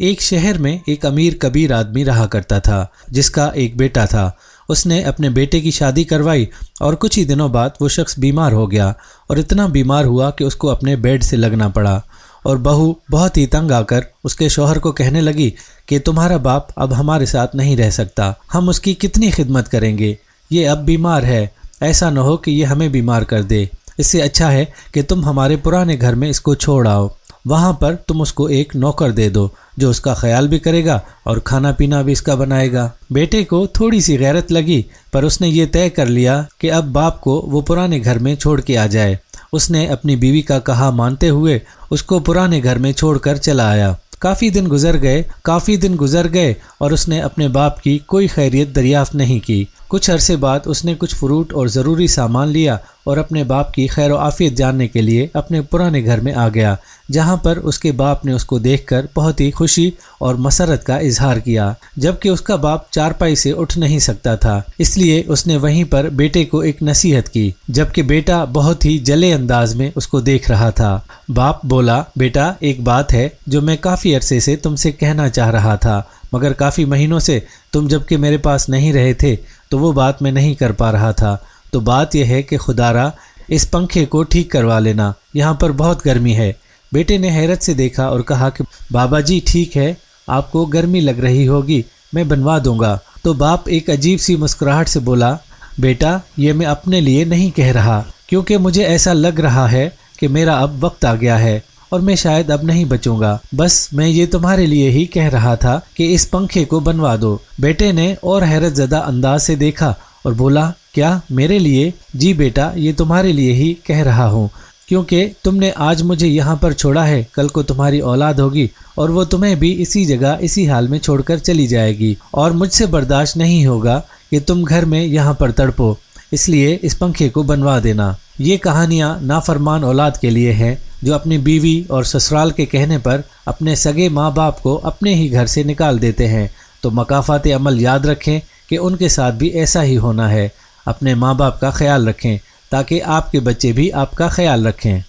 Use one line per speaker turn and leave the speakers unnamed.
ایک شہر میں ایک امیر کبیر آدمی رہا کرتا تھا جس کا ایک بیٹا تھا۔ اس نے اپنے بیٹے کی شادی کروائی اور کچھ ہی دنوں بعد وہ شخص بیمار ہو گیا اور اتنا بیمار ہوا کہ اس کو اپنے بیڈ سے لگنا پڑا، اور بہو بہت ہی تنگ آ کر اس کے شوہر کو کہنے لگی کہ تمہارا باپ اب ہمارے ساتھ نہیں رہ سکتا، ہم اس کی کتنی خدمت کریں گے، یہ اب بیمار ہے، ایسا نہ ہو کہ یہ ہمیں بیمار کر دے، اس سے اچھا ہے کہ تم ہمارے پرانے گھر میں اس کو چھوڑ آؤ، وہاں پر تم اس کو ایک نوکر دے دو جو اس کا خیال بھی کرے گا اور کھانا پینا بھی اس کا بنائے گا۔ بیٹے کو تھوڑی سی غیرت لگی، پر اس نے یہ طے کر لیا کہ اب باپ کو وہ پرانے گھر میں چھوڑ کے آ جائے۔ اس نے اپنی بیوی کا کہا مانتے ہوئے اس کو پرانے گھر میں چھوڑ کر چلا آیا۔ کافی دن گزر گئے اور اس نے اپنے باپ کی کوئی خیریت دریافت نہیں کی۔ کچھ عرصے بعد اس نے کچھ فروٹ اور ضروری سامان لیا اور اپنے باپ کی خیر و عافیت جاننے کے لیے اپنے پرانے گھر میں آ گیا، جہاں پر اس کے باپ نے اس کو دیکھ کر بہت ہی خوشی اور مسرت کا اظہار کیا، جبکہ اس کا باپ چارپائی سے اٹھ نہیں سکتا تھا، اس لیے اس نے وہیں پر بیٹے کو ایک نصیحت کی، جبکہ بیٹا بہت ہی جلے انداز میں اس کو دیکھ رہا تھا۔ باپ بولا، بیٹا ایک بات ہے جو میں کافی عرصے سے تم سے کہنا چاہ رہا تھا، مگر کافی مہینوں سے تم جب کہ میرے پاس نہیں رہے تھے تو وہ بات میں نہیں کر پا رہا تھا، تو بات یہ ہے کہ خدا را اس پنکھے کو ٹھیک کروا لینا، یہاں پر بہت گرمی ہے۔ بیٹے نے حیرت سے دیکھا اور کہا کہ بابا جی ٹھیک ہے، آپ کو گرمی لگ رہی ہوگی، میں بنوا دوں گا۔ تو باپ ایک عجیب سی مسکراہٹ سے بولا، بیٹا یہ میں اپنے لیے نہیں کہہ رہا، کیونکہ مجھے ایسا لگ رہا ہے کہ میرا اب وقت آ گیا ہے اور میں شاید اب نہیں بچوں گا، بس میں یہ تمہارے لیے ہی کہہ رہا تھا کہ اس پنکھے کو بنوا دو۔ بیٹے نے اور حیرت زدہ انداز سے دیکھا اور بولا، کیا میرے لیے؟ جی بیٹا یہ تمہارے لیے ہی کہہ رہا ہوں، کیونکہ تم نے آج مجھے یہاں پر چھوڑا ہے، کل کو تمہاری اولاد ہوگی اور وہ تمہیں بھی اسی جگہ اسی حال میں چھوڑ کر چلی جائے گی، اور مجھ سے برداشت نہیں ہوگا کہ تم گھر میں یہاں پر تڑپو، اس لیے اس پنکھے کو بنوا دینا۔ یہ کہانیاں نافرمان اولاد کے لیے ہیں جو اپنی بیوی اور سسرال کے کہنے پر اپنے سگے ماں باپ کو اپنے ہی گھر سے نکال دیتے ہیں، تو مکافات عمل یاد رکھیں کہ ان کے ساتھ بھی ایسا ہی ہونا ہے۔ اپنے ماں باپ کا خیال رکھیں تاکہ آپ کے بچے بھی آپ کا خیال رکھیں۔